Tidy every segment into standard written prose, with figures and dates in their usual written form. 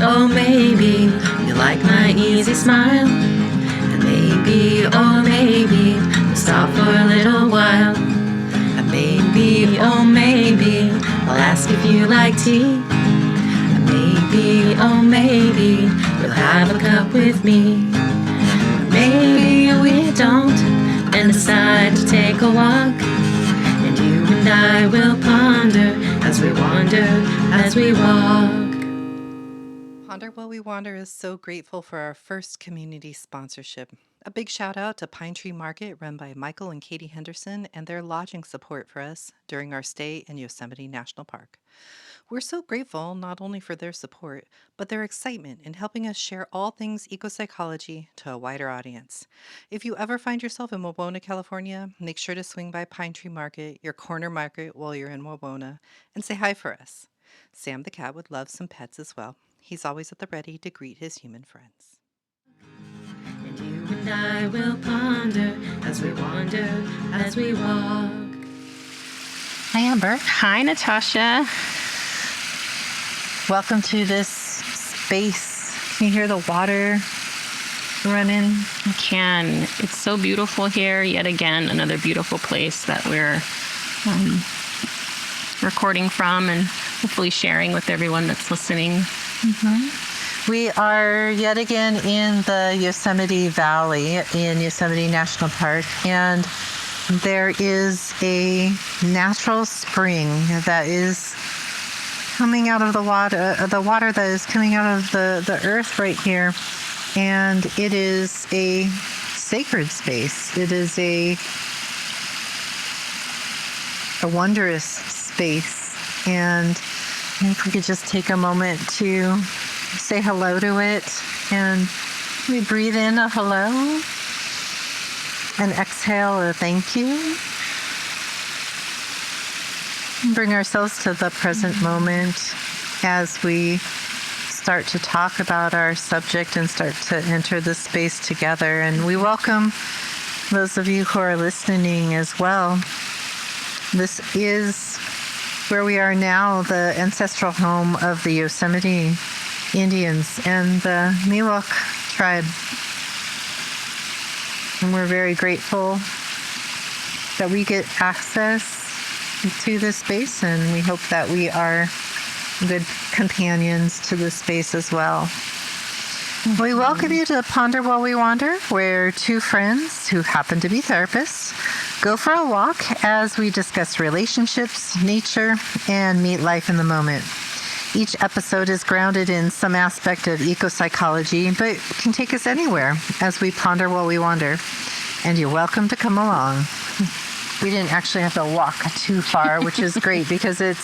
oh maybe, you like my easy smile. And maybe, oh maybe, we'll stop for a little while. And maybe, oh maybe, I'll ask if you like tea. And maybe, oh maybe, you'll have a cup with me. And maybe we don't, and decide to take a walk. And you and I will ponder as we wander, as we walk. Ponder While We Wander is so grateful for our first community sponsorship. A big shout out to Pine Tree Market run by Michael and Katie Henderson and their lodging support for us during our stay in Yosemite National Park. We're so grateful not only for their support, but their excitement in helping us share all things eco-psychology to a wider audience. If you ever find yourself in Wawona, California, make sure to swing by Pine Tree Market, your corner market while you're in Wawona, and say hi for us. Sam the cat would love some pets as well. He's always at the ready to greet his human friends. And you and I will ponder as we wander, as we walk. Hi, Amber. Hi, Natasha. Welcome to this space. Can you hear the water running? I can. It's so beautiful here. Yet again, another beautiful place that we're recording from and hopefully sharing with everyone that's listening. Mm-hmm. We are yet again in the Yosemite Valley in Yosemite National Park, and there is a natural spring that is coming out of the water that is coming out of the earth right here, and it is a sacred space. It is a wondrous space, and if we could just take a moment to say hello to it, and we breathe in a hello and exhale a thank you. Bring ourselves to the present moment as we start to talk about our subject and start to enter the space together. And we welcome those of you who are listening as well. This is where we are now, the ancestral home of the Yosemite Indians and the Miwok tribe. And we're very grateful that we get access to this space, and we hope that we are good companions to this space as well. We welcome you to Ponder While We Wander, where two friends who happen to be therapists go for a walk as we discuss relationships, nature, and meet life in the moment. Each episode is grounded in some aspect of eco-psychology, but can take us anywhere as we ponder while we wander. And you're welcome to come along. We didn't actually have to walk too far, which is great because it's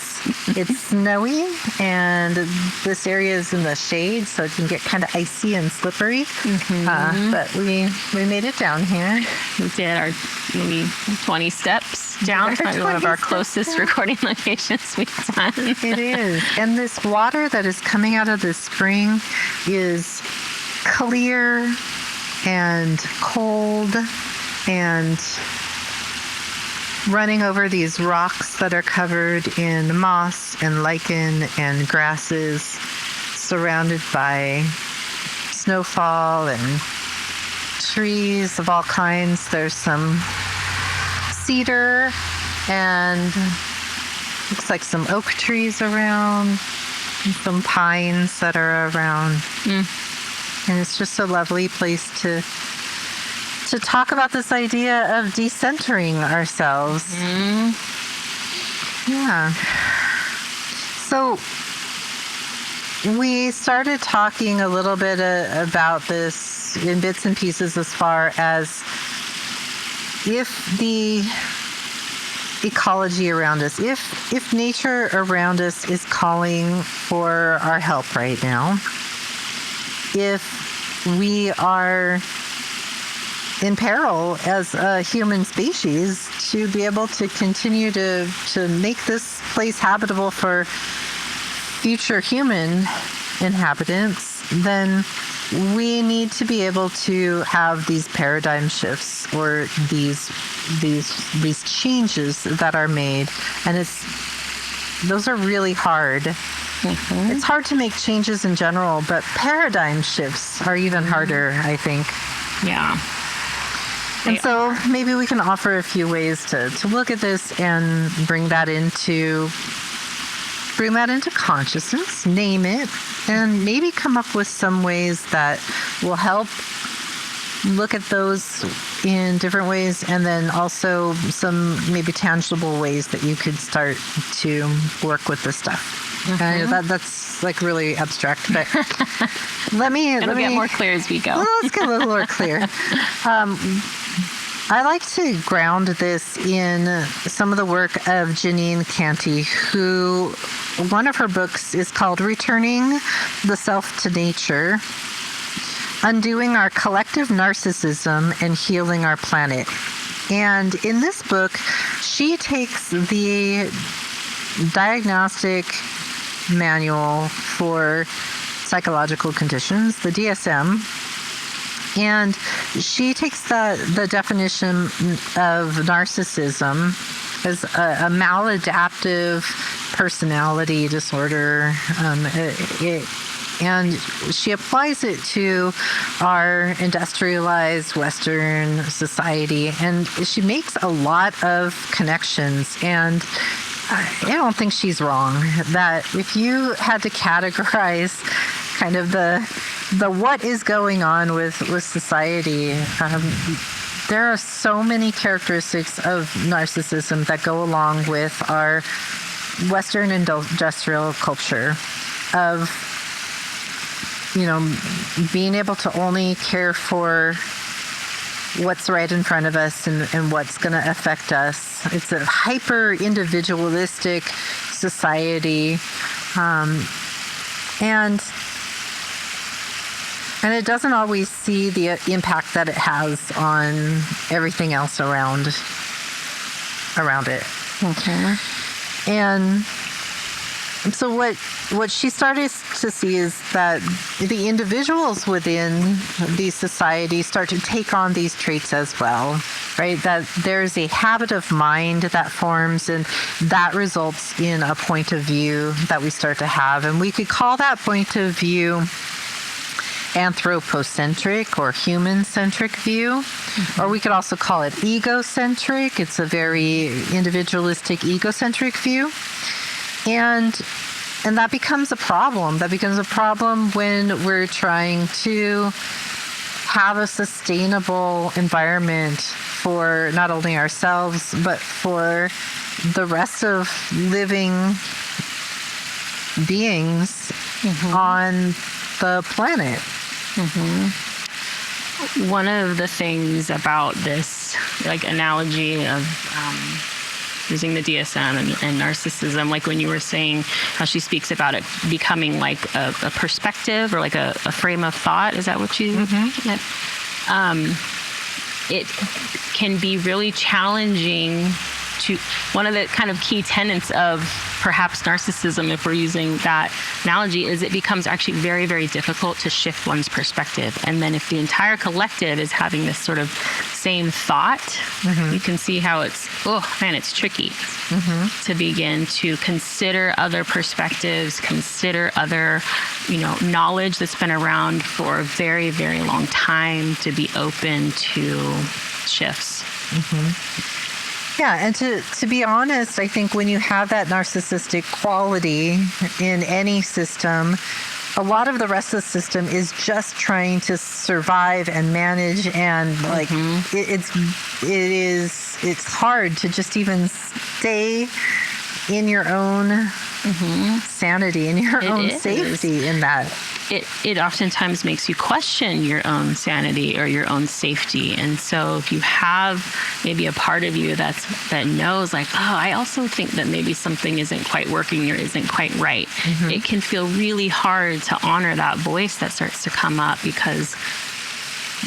snowy and this area is in the shade, so it can get kind of icy and slippery. Mm-hmm. But we made it down here. We did our maybe 20 steps down. Probably one of our closest recording locations we've done. It is. And this water that is coming out of the spring is clear and cold and running over these rocks that are covered in moss and lichen and grasses, surrounded by snowfall and trees of all kinds. There's some cedar and looks like some oak trees around and some pines that are around. And it's just a lovely place to talk about this idea of decentering ourselves. Yeah. So we started talking a little bit about this in bits and pieces as far as if the ecology around us, if nature around us is calling for our help right now, if we are in peril as a human species to be able to continue to make this place habitable for future human inhabitants, then we need to be able to have these paradigm shifts or these changes that are made, and those are really hard It's hard to make changes in general, but paradigm shifts are even harder, I think. Yeah. And so maybe we can offer a few ways to look at this and bring that into consciousness, name it, and maybe come up with some ways that will help look at those in different ways, and then also some maybe tangible ways that you could start to work with this stuff. That's like really abstract, but It'll get more clear as we go. Well, let's get a little more clear. I like to ground this in some of the work of Jeanine Kante, who one of her books is called Returning the Self to Nature, Undoing Our Collective Narcissism and Healing Our Planet. And in this book, she takes the diagnostic manual for psychological conditions, the DSM, and she takes the definition of narcissism as a maladaptive personality disorder. And she applies it to our industrialized Western society. And she makes a lot of connections. And I don't think she's wrong that if you had to categorize kind of the what is going on with society, there are so many characteristics of narcissism that go along with our Western industrial culture of, being able to only care for what's right in front of us and what's going to affect us. It's a hyper individualistic society, and it doesn't always see the impact that it has on everything else around it. Okay. And so what she started to see is that the individuals within these societies start to take on these traits as well, right? That there's a habit of mind that forms, and that results in a point of view that we start to have. And we could call that point of view anthropocentric or human-centric view, or we could also call it ego-centric. It's a very individualistic, egocentric view. And that becomes a problem. That becomes a problem when we're trying to have a sustainable environment for not only ourselves, but for the rest of living beings on the planet. One of the things about this analogy of using the DSM and narcissism, like when you were saying how she speaks about it becoming like a perspective or like a frame of thought. Is that what you said? It can be really challenging to, one of the kind of key tenets of perhaps narcissism, if we're using that analogy, is it becomes actually very, very difficult to shift one's perspective. And then if the entire collective is having this sort of same thought, you can see how it's tricky to begin to consider other perspectives, consider other, knowledge that's been around for a very, very long time, to be open to shifts. Yeah, and to be honest, I think when you have that narcissistic quality in any system, a lot of the rest of the system is just trying to survive and manage, and it's hard to just even stay in your own sanity, in your own safety in that. It oftentimes makes you question your own sanity or your own safety. And so if you have maybe a part of you that knows I also think that maybe something isn't quite working or isn't quite right, it can feel really hard to honor that voice that starts to come up, because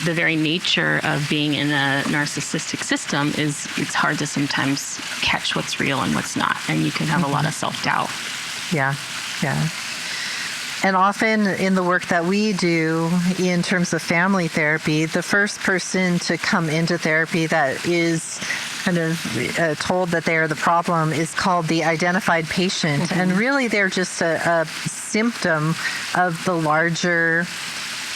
the very nature of being in a narcissistic system is it's hard to sometimes catch what's real and what's not. And you can have a lot of self-doubt. Yeah. And often in the work that we do in terms of family therapy, the first person to come into therapy that is kind of told that they are the problem is called the identified patient. And really they're just a symptom of the larger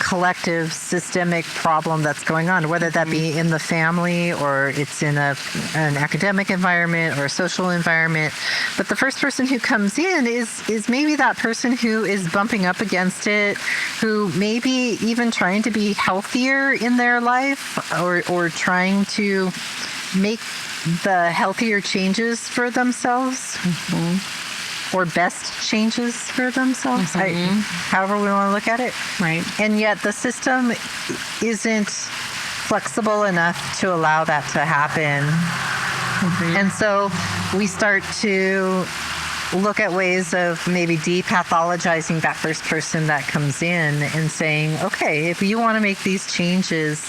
collective systemic problem that's going on, whether that be in the family or it's in an academic environment or a social environment. But the first person who comes in is maybe that person who is bumping up against it, who maybe even trying to be healthier in their life or trying to make the healthier changes for themselves. Or best changes for themselves, however we want to look at it. Right. And yet the system isn't flexible enough to allow that to happen. And so we start to look at ways of maybe depathologizing that first person that comes in and saying, okay, if you want to make these changes,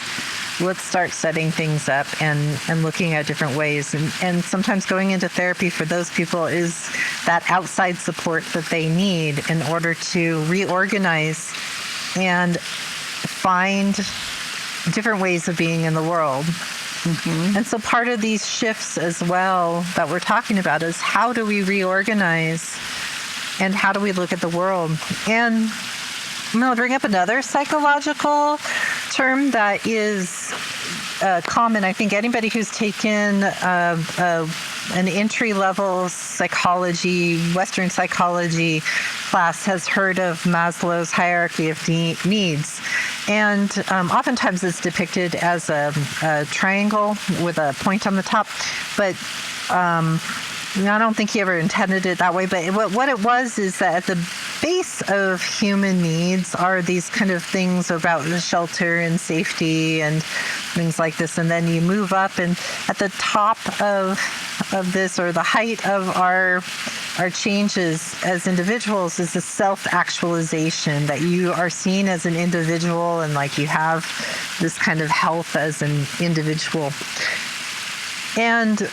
let's start setting things up and looking at different ways. And sometimes going into therapy for those people is that outside support that they need in order to reorganize and find different ways of being in the world. And so part of these shifts as well that we're talking about is how do we reorganize and how do we look at the world? And I'm going to bring up another psychological term that is common. I think anybody who's taken an entry-level psychology, Western psychology class has heard of Maslow's hierarchy of needs. And oftentimes it's depicted as a triangle with a point on the top. But I don't think he ever intended it that way, but what it was is that at the base of human needs are these kind of things about the shelter and safety and things like this. And then you move up, and at the top of this, or the height of our changes as individuals, is the self-actualization, that you are seen as an individual and like you have this kind of health as an individual. And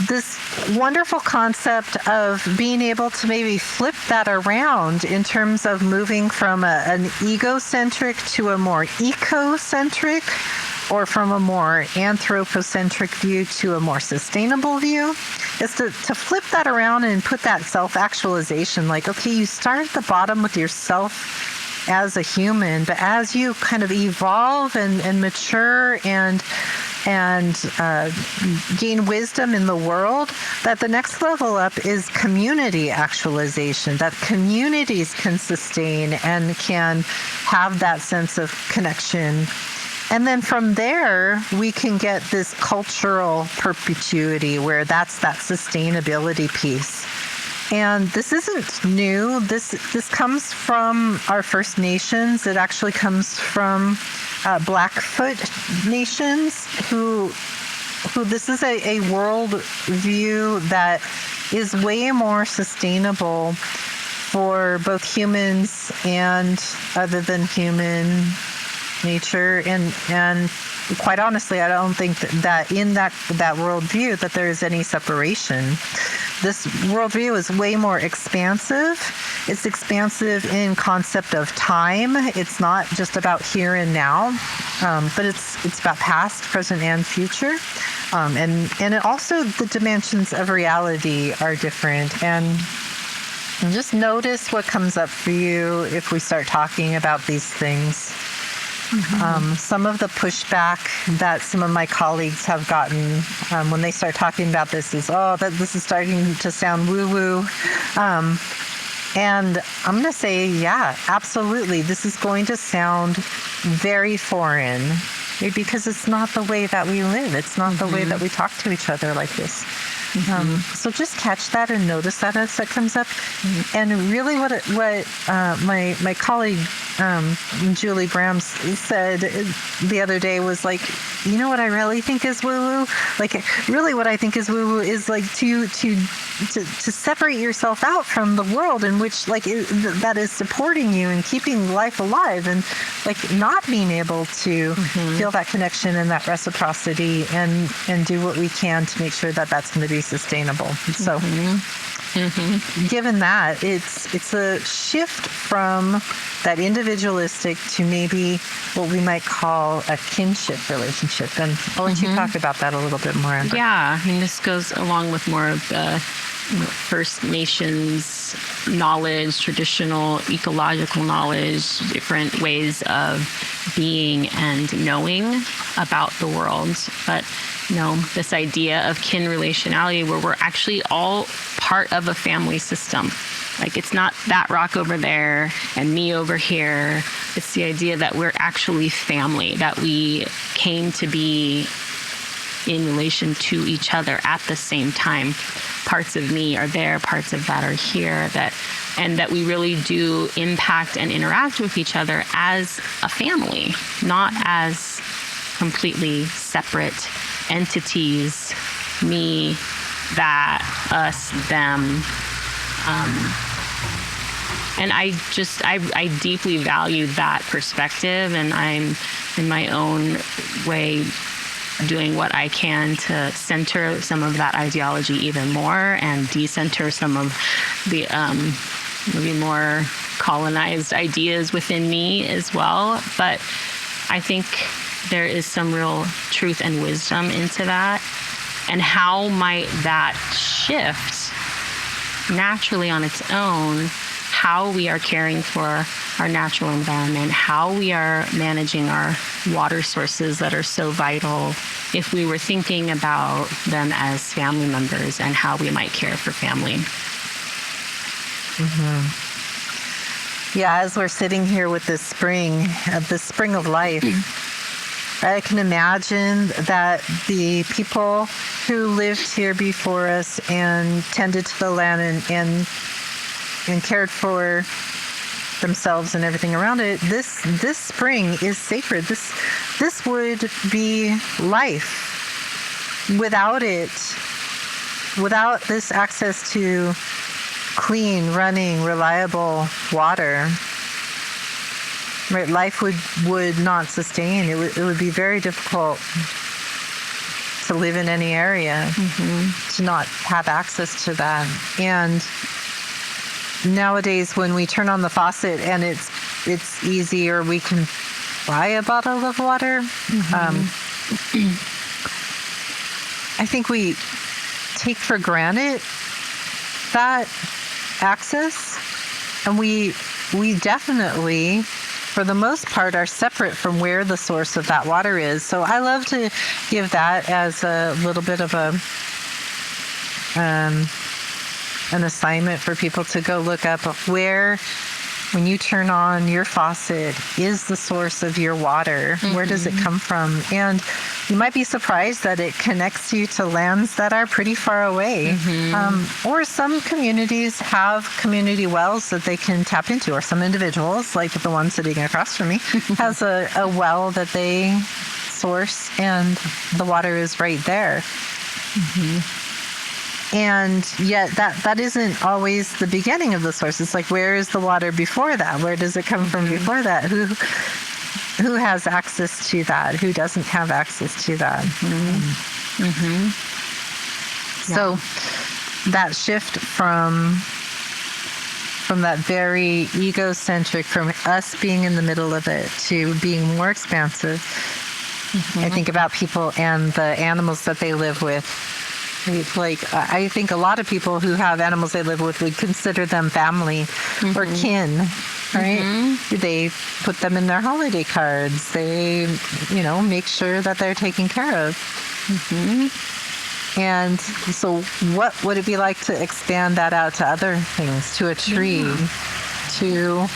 this wonderful concept of being able to maybe flip that around in terms of moving from an ego-centric to a more eco-centric, or from a more anthropocentric view to a more sustainable view, is to flip that around and put that self-actualization, like, okay, you start at the bottom with yourself as a human, but as you kind of evolve and mature and gain wisdom in the world, that the next level up is community actualization, that communities can sustain and can have that sense of connection. And then from there, we can get this cultural perpetuity where that's that sustainability piece. And this isn't new. This comes from our First Nations. It actually comes from Blackfoot nations who this is a world view that is way more sustainable for both humans and other than human nature. And quite honestly, I don't think that in that worldview that there is any separation. This worldview is way more expansive. It's expansive in concept of time. It's not just about here and now, but it's about past, present, and future. And it also, the dimensions of reality are different. And just notice what comes up for you if we start talking about these things. Some of the pushback that some of my colleagues have gotten when they start talking about this is, that this is starting to sound woo-woo. And I'm going to say, yeah, absolutely. This is going to sound very foreign because it's not the way that we live. It's not the way that we talk to each other like this. So just catch that and notice that as it comes up. And really what my colleague Julie Brams said the other day was like, you know what I really think is woo-woo? Like, really what I think is woo-woo is like to separate yourself out from the world in which that is supporting you and keeping life alive, and like not being able to feel that connection and that reciprocity and do what we can to make sure that that's going to be be sustainable. So given that, it's a shift from that individualistic to maybe what we might call a kinship relationship. And I'll let you talk about that a little bit more, Amber. Yeah, I mean, this goes along with more of the First Nations knowledge, traditional ecological knowledge, different ways of being and knowing about the world. But, this idea of kin relationality where we're actually all part of a family system. Like, it's not that rock over there and me over here. It's the idea that we're actually family, that we came to be in relation to each other at the same time. Parts of me are there, parts of that are here, and that we really do impact and interact with each other as a family, not as completely separate entities, me, that, us, them. And I deeply value that perspective, and I'm in my own way doing what I can to center some of that ideology even more and decenter some of the maybe more colonized ideas within me as well. But I think there is some real truth and wisdom into that. And how might that shift naturally on its own how we are caring for our natural environment, how we are managing our water sources that are so vital, if we were thinking about them as family members and how we might care for family. Yeah, as we're sitting here with this spring of life, I can imagine that the people who lived here before us and tended to the land and cared for themselves and everything around it, this spring is sacred. This would be life. Without it, without this access to clean, running, reliable water, right, life would not sustain. It would be very difficult to live in any area to not have access to that. And nowadays, when we turn on the faucet and it's easy, or we can buy a bottle of water, I think we take for granted that access, and we definitely, for the most part, are separate from where the source of that water is. So I love to give that as a little bit of an assignment for people to go look up of where, when you turn on your faucet, is the source of your water. Where does it come from? And you might be surprised that it connects you to lands that are pretty far away. Or some communities have community wells that they can tap into, or some individuals, like the one sitting across from me, has a well that they source, and the water is right there. And yet that isn't always the beginning of the source. It's like, where is the water before that? Where does it come from before that? Who has access to that? Who doesn't have access to that? So that shift from that very ego-centric, from us being in the middle of it, to being more expansive. I think about people and the animals that they live with. Like, I think a lot of people who have animals they live with would consider them family or kin, right? They put them in their holiday cards. They, make sure that they're taken care of. And so what would it be like to expand that out to other things, to a tree, to...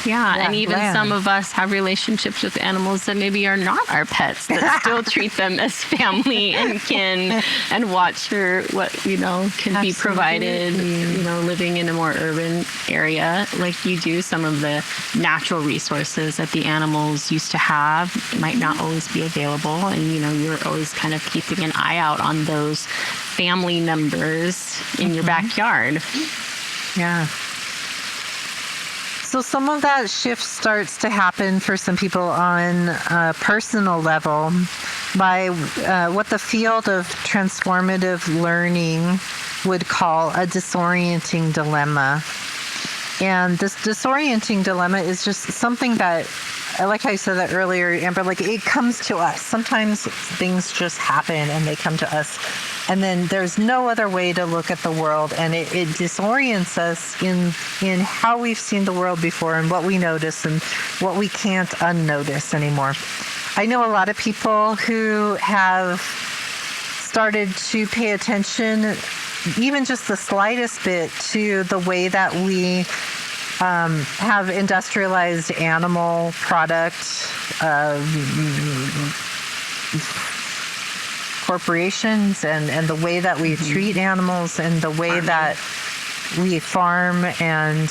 And even some of us have relationships with animals that maybe are not our pets, that still treat them as family and kin, and watch for what, can be provided, living in a more urban area. Like you do, some of the natural resources that the animals used to have might not always be available. And, you're always kind of keeping an eye out on those family members in your backyard. Yeah. So some of that shift starts to happen for some people on a personal level. by what the field of transformative learning would call a disorienting dilemma. And this disorienting dilemma is just something that, like I said that earlier, Amber, like it comes to us. Sometimes things just happen and they come to us. And then there's no other way to look at the world. And it disorients us in how we've seen the world before and what we notice and what we can't unnotice anymore. I know a lot of people who have started to pay attention, even just the slightest bit, to the way that we have industrialized animal products, corporations, and the way that we treat animals and the way that we farm and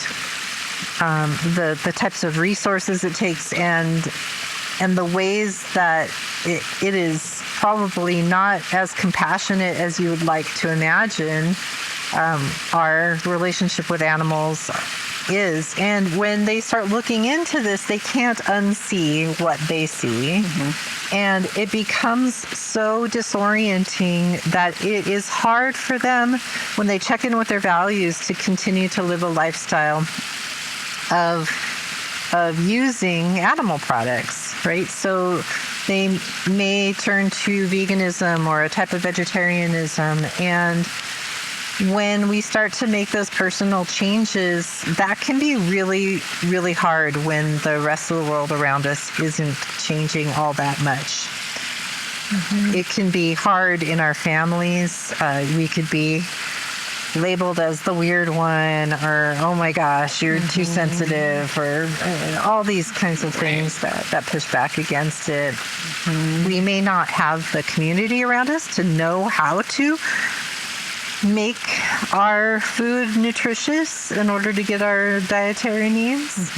the types of resources it takes and the ways that it is probably not as compassionate as you would like to imagine our relationship with animals is. And when they start looking into this, they can't unsee what they see. And it becomes so disorienting that it is hard for them when they check in with their values to continue to live a lifestyle of using animal products, right? So they may turn to veganism or a type of vegetarianism. And when we start to make those personal changes, that can be really, really hard when the rest of the world around us isn't changing all that much. It can be hard in our families. We could be labeled as the weird one, or oh my gosh, you're too sensitive, or all these kinds of things that push back against it. We may not have the community around us to know how to make our food nutritious in order to get our dietary needs.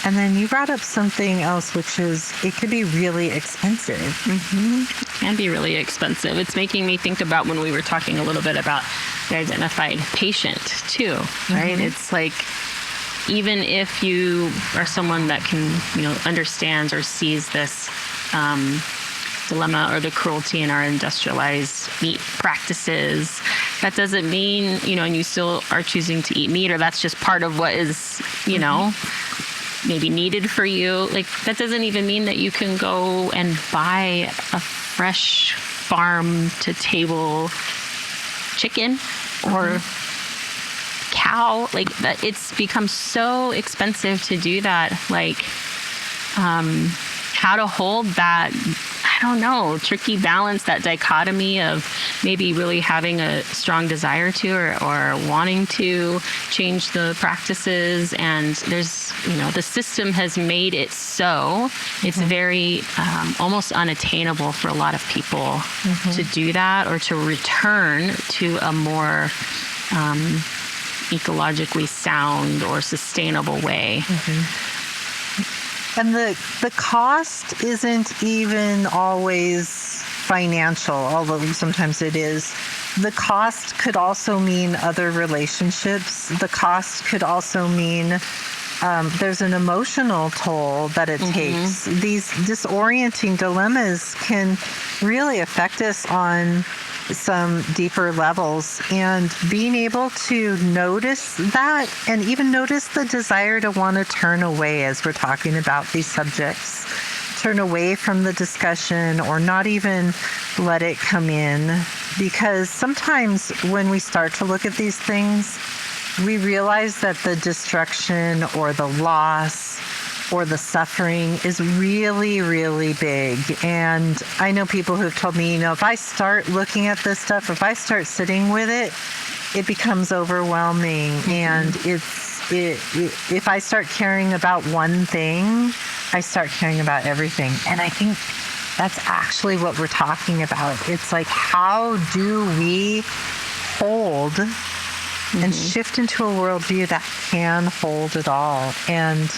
And then you brought up something else, which is it could be really expensive. It can be really expensive. It's making me think about when we were talking a little bit about the identified patient too, right? It's like, even if you are someone that can, understands or sees this dilemma or the cruelty in our industrialized meat practices, that doesn't mean, and you still are choosing to eat meat, or that's just part of what is, maybe needed for you. Like, that doesn't even mean that you can go and buy a fresh farm to table chicken or cow. Like, that, it's become so expensive to do that. Like, how to hold that, I don't know, tricky balance, that dichotomy of maybe really having a strong desire to or wanting to change the practices. And there's, the system has made it so it's very almost unattainable for a lot of people to do that, or to return to a more ecologically sound or sustainable way. And the cost isn't even always financial, although sometimes it is. The cost could also mean other relationships. The cost could also mean there's an emotional toll that it takes. These disorienting dilemmas can really affect us on some deeper levels, and being able to notice that, and even notice the desire to want to turn away as we're talking about these subjects, turn away from the discussion or not even let it come in. Because sometimes when we start to look at these things, we realize that the destruction or the loss or the suffering is really, really big. And I know people who have told me, if I start looking at this stuff, if I start sitting with it, it becomes overwhelming. And if I start caring about one thing, I start caring about everything. And I think that's actually what we're talking about. It's like, how do we hold and shift into a worldview that can hold it all, and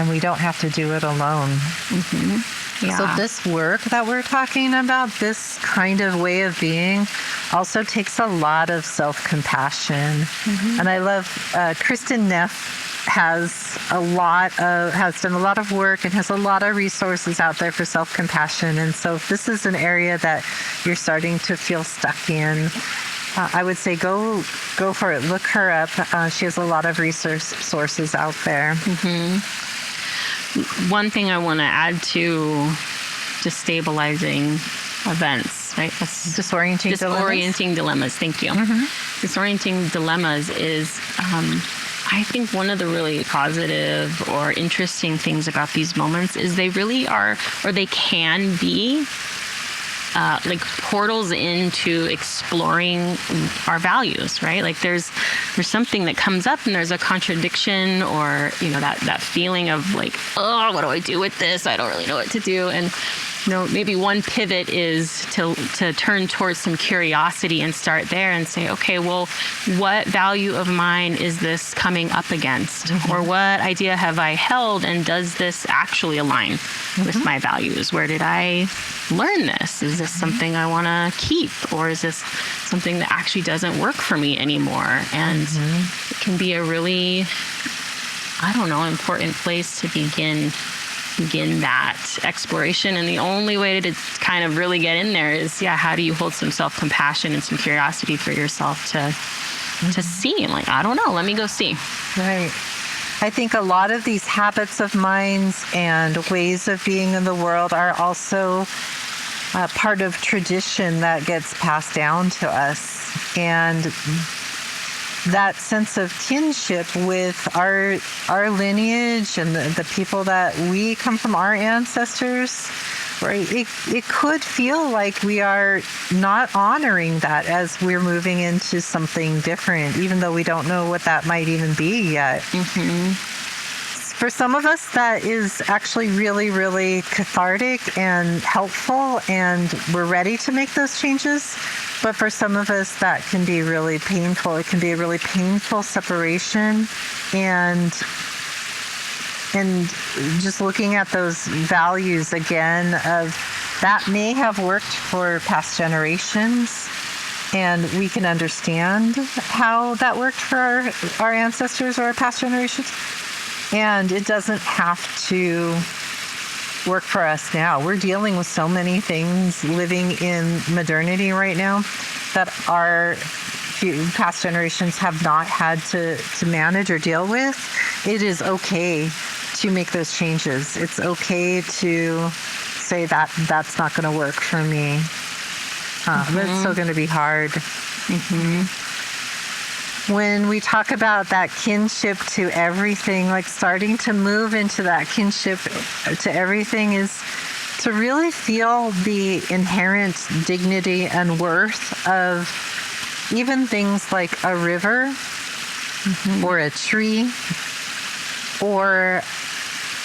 we don't have to do it alone. Yeah. So this work that we're talking about, this kind of way of being, also takes a lot of self-compassion. And I love Kristen Neff has done a lot of work and has a lot of resources out there for self-compassion. And so if this is an area that you're starting to feel stuck in, I would say go for it. Look her up. She has a lot of resources out there. One thing I want to add to destabilizing events, right? That's disorienting dilemmas. Thank you. Disorienting dilemmas is, I think, one of the really positive or interesting things about these moments is they really are, or they can be, like portals into exploring our values, right? Like there's something that comes up and there's a contradiction, or, you know, that feeling of like, oh, what do I do with this? I don't really know what to do. And, you know, maybe one pivot is to turn towards some curiosity and start there and say, okay, well, what value of mine is this coming up against? Or what idea have I held, and does this actually align with my values? Where did I learn this? Is this something I want to keep, or is this something that actually doesn't work for me anymore? And it can be a really, I don't know, important place to begin that exploration. And the only way to kind of really get in there is, how do you hold some self-compassion and some curiosity for yourself to see? And like, I don't know, let me go see. Right. I think a lot of these habits of minds and ways of being in the world are also part of tradition that gets passed down to us. And that sense of kinship with our lineage and the people that we come from, our ancestors, right? It could feel like we are not honoring that as we're moving into something different, even though we don't know what that might even be yet. For some of us, that is actually really, really cathartic and helpful, and we're ready to make those changes. But for some of us, that can be really painful. It can be a really painful separation. And just looking at those values again, of that may have worked for past generations, and we can understand how that worked for our ancestors or our past generations. And it doesn't have to work for us now. We're dealing with so many things living in modernity right now that our past generations have not had to manage or deal with. It is okay to make those changes. It's okay to say that that's not going to work for me. But it's still going to be hard. When we talk about that kinship to everything, like starting to move into that kinship to everything, is to really feel the inherent dignity and worth of even things like a river or a tree or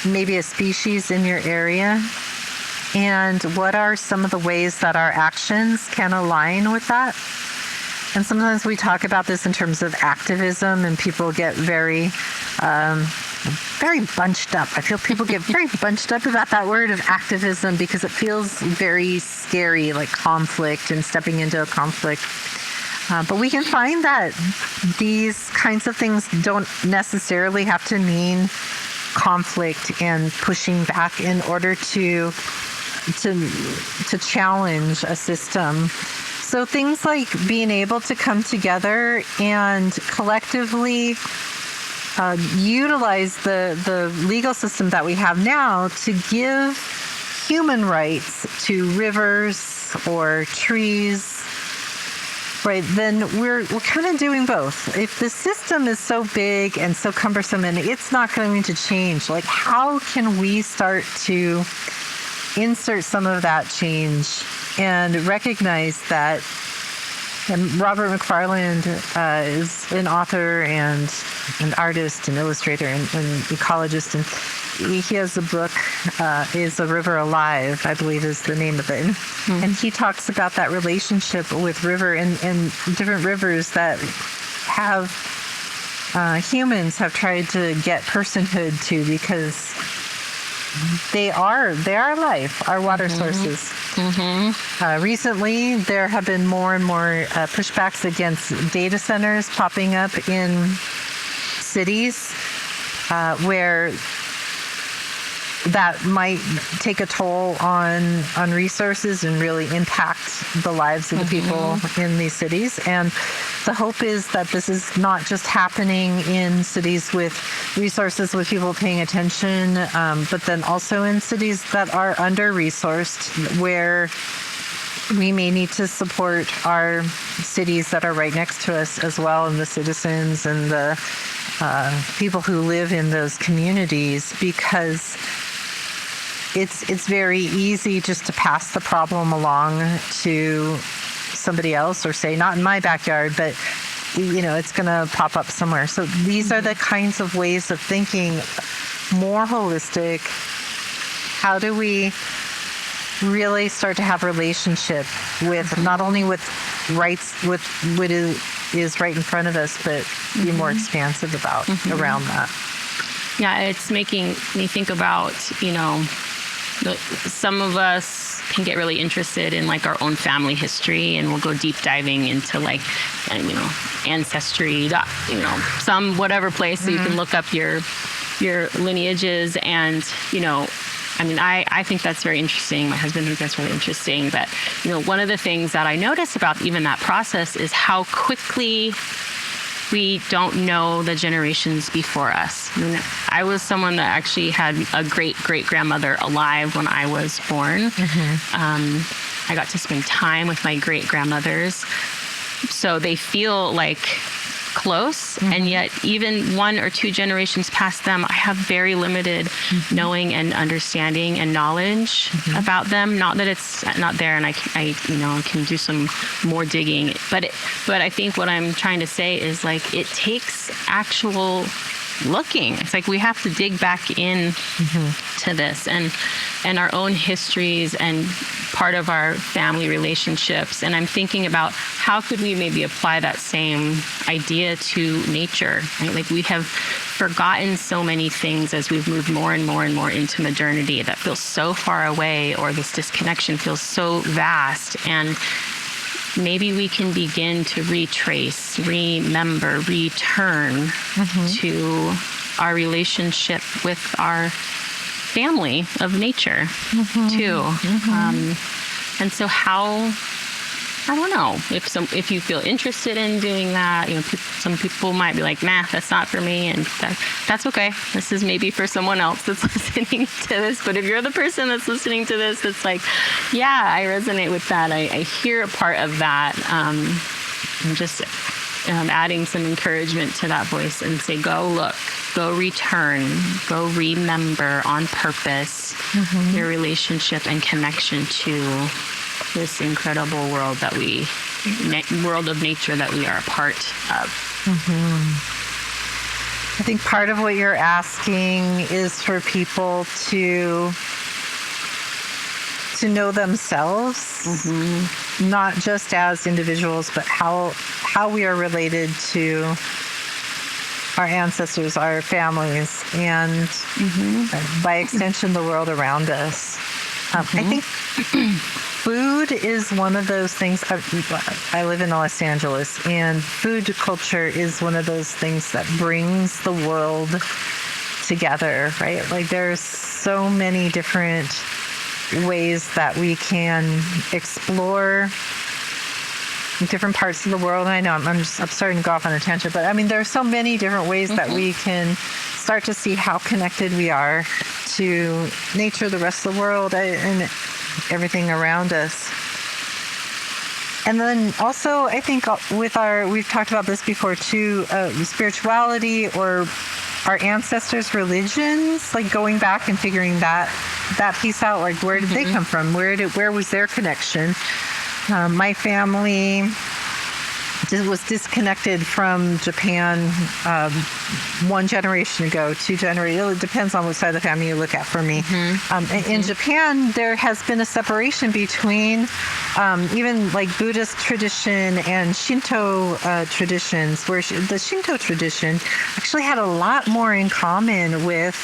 maybe a species in your area. And what are some of the ways that our actions can align with that? And sometimes we talk about this in terms of activism, and people get very bunched up. I feel people get very bunched up about that word of activism because it feels very scary, like conflict and stepping into a conflict. But we can find that these kinds of things don't necessarily have to mean conflict and pushing back in order to challenge a system. So things like being able to come together and collectively utilize the legal system that we have now to give human rights to rivers or trees, right? Then we're kind of doing both. If the system is so big and so cumbersome and it's not going to change, like how can we start to insert some of that change and recognize that? And Robert McFarland is an author and an artist and illustrator and ecologist, and he has a book, Is a River Alive, I believe is the name of it. And he talks about that relationship with river and different rivers that have humans have tried to get personhood to, because they are life, our water sources. Recently, there have been more and more pushbacks against data centers popping up in cities where that might take a toll on resources and really impact the lives of the people in these cities. And the hope is that this is not just happening in cities with resources, with people paying attention, but then also in cities that are under-resourced, where we may need to support our cities that are right next to us as well, and the citizens and the people who live in those communities, because it's very easy just to pass the problem along to somebody else, or say, not in my backyard, but it's going to pop up somewhere. So these are the kinds of ways of thinking, more holistic. How do we really start to have relationship with not only with rights, with what is right in front of us, but be more expansive about around that. Yeah, it's making me think about, some of us can get really interested in like our own family history, and we'll go deep diving into like, ancestry, some whatever place, so you can look up your lineages. And, I think that's very interesting. My husband thinks that's really interesting. But, one of the things that I notice about even that process is how quickly we don't know the generations before us. I was someone that actually had a great-great-grandmother alive when I was born. I got to spend time with my great-grandmothers. So they feel like close, and yet even 1 or 2 generations past them, I have very limited knowing and understanding and knowledge about them. Not that it's not there, and I can do some more digging. But I think what I'm trying to say is, like, it takes actual looking. It's like we have to dig back in to this and our own histories and part of our family relationships. And I'm thinking about how could we maybe apply that same idea to nature, right? Like, we have forgotten so many things as we've moved more and more and more into modernity that feels so far away, or this disconnection feels so vast. And maybe we can begin to retrace, remember, return to our relationship with our family of nature, too. And so I don't know, if you feel interested in doing that, some people might be like, nah, that's not for me, and that's okay. This is maybe for someone else that's listening to this. But if you're the person that's listening to this, that's like, yeah, I resonate with that. I hear a part of that. I'm just adding some encouragement to that voice and say, go look, go return, go remember on purpose your relationship and connection to this incredible world world of nature that we are a part of. I think part of what you're asking is for people to know themselves, not just as individuals, but how we are related to our ancestors, our families, and by extension, the world around us. I think food is one of those things. I live in Los Angeles, and food culture is one of those things that brings the world together, right? Like, there's so many different ways that we can explore different parts of the world. And I know I'm starting to go off on a tangent, but I mean, there are so many different ways that we can start to see how connected we are to nature, the rest of the world, and everything around us. And then also, I think we've talked about this before too, spirituality or our ancestors' religions, like going back and figuring that piece out, like where did they come from? Where was their connection? My family was disconnected from Japan 1 generation ago, 2 generations. It depends on what side of the family you look at for me. In Japan, there has been a separation between even like Buddhist tradition and Shinto traditions, where the Shinto tradition actually had a lot more in common with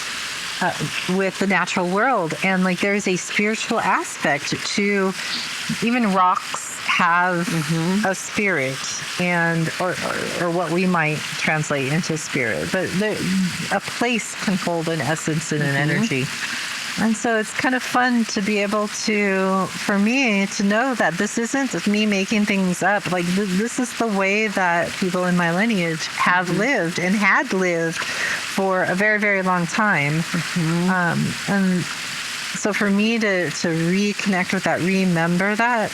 the natural world. And like, there's a spiritual aspect to even rocks have a spirit, and or what we might translate into spirit, but a place can hold an essence and an energy. And so it's kind of fun to be able to, for me, to know that this isn't me making things up. Like this is the way that people in my lineage have lived and had lived for a very, very long time. And so for me to reconnect with that, remember that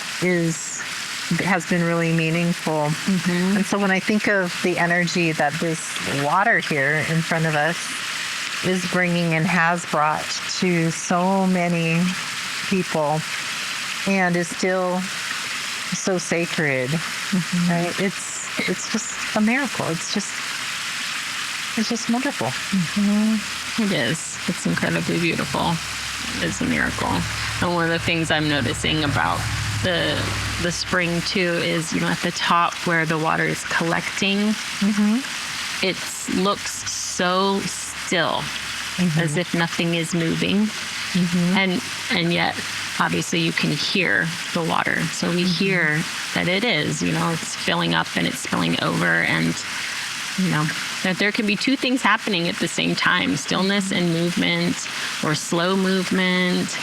has been really meaningful. And so when I think of the energy that this water here in front of us is bringing and has brought to so many people, and is still so sacred, right? It's just a miracle. It's just wonderful. It is. It's incredibly beautiful. It's a miracle. And one of the things I'm noticing about the spring too is, at the top where the water is collecting, it looks so still, as if nothing is moving. And yet obviously you can hear the water. So we hear that it is, it's filling up and it's spilling over, and that there can be two things happening at the same time: stillness and movement, or slow movement.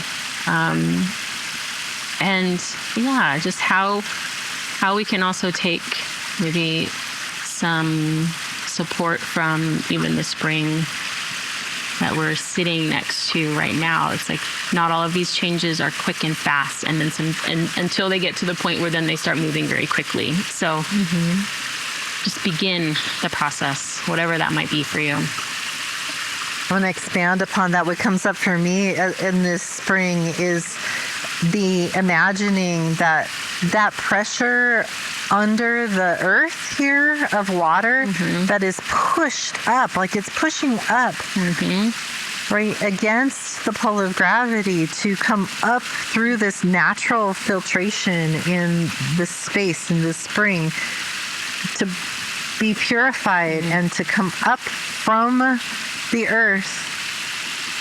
And just how we can also take maybe some support from even the spring that we're sitting next to right now. It's like not all of these changes are quick and fast, and then until they get to the point where then they start moving very quickly. So just begin the process, whatever that might be for you. I want to expand upon that. What comes up for me in this spring is the imagining that pressure under the earth here of water that is pushed up, like it's pushing up, right, against the pull of gravity to come up through this natural filtration in this space, in this spring, to be purified and to come up from the earth,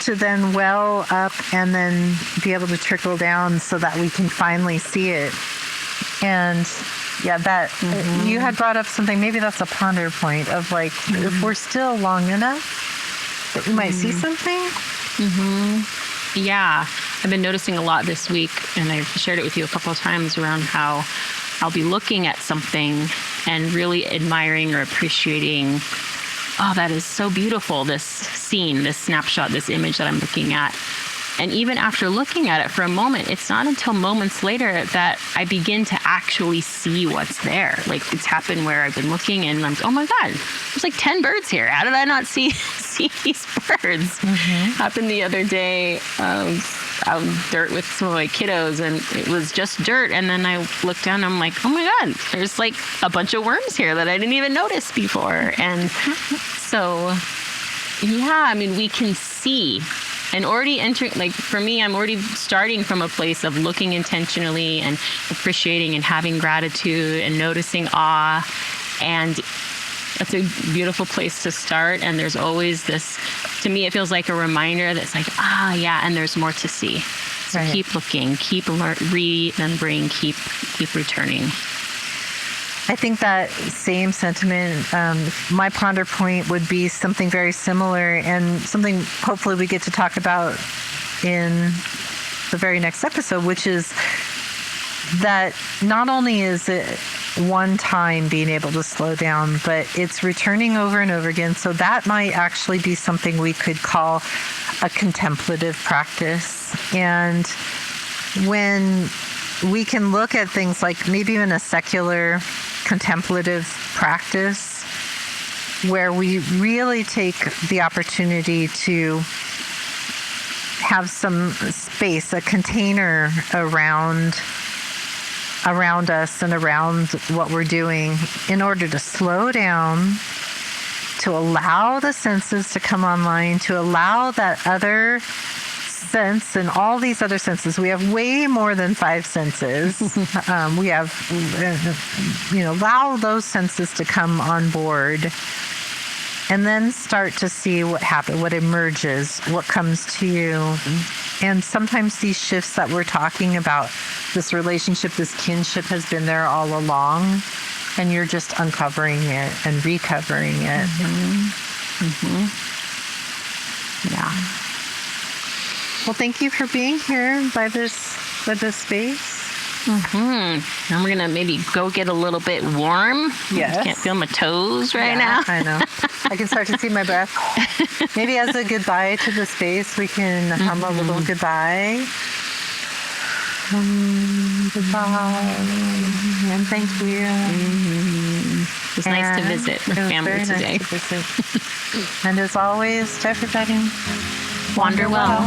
to then well up and then be able to trickle down so that we can finally see it. And that you had brought up something, maybe that's a ponder point of like, if we're still long enough that we might see something. Yeah, I've been noticing a lot this week, and I've shared it with you a couple of times, around how I'll be looking at something and really admiring or appreciating, oh, that is so beautiful, this scene, this snapshot, this image that I'm looking at. And even after looking at it for a moment, it's not until moments later that I begin to actually see what's there. Like, it's happened where I've been looking and I'm like, oh my God, there's like 10 birds here. How did I not see these birds? Happened the other day, out in dirt with some of my kiddos, and it was just dirt. And then I looked down and I'm like, oh my God, there's like a bunch of worms here that I didn't even notice before. And so, we can see. And already entering, like for me, I'm already starting from a place of looking intentionally and appreciating and having gratitude and noticing awe. And that's a beautiful place to start. And there's always this, to me, it feels like a reminder that's like, and there's more to see. So keep looking, keep remembering, keep returning. I think that same sentiment, my ponder point would be something very similar, and something hopefully we get to talk about in the very next episode, which is that not only is it one time being able to slow down, but it's returning over and over again. So that might actually be something we could call a contemplative practice. And when we can look at things like maybe even a secular contemplative practice, where we really take the opportunity to have some space, a container around us and around what we're doing, in order to slow down, to allow the senses to come online, to allow that other sense and all these other senses. We have way more than 5 senses. We have, allow those senses to come on board, and then start to see what happens, what emerges, what comes to you. And sometimes these shifts that we're talking about, this relationship, this kinship has been there all along, and you're just uncovering it and recovering it. Yeah. Well, thank you for being here by this space. And we're going to maybe go get a little bit warm. Yes. I can't feel my toes right now. I know. I can start to see my breath. Maybe as a goodbye to the space, we can hum a little goodbye. Goodbye. And thank you. It was nice to visit with family today. Nice to visit. And as always, to everybody, Wander well.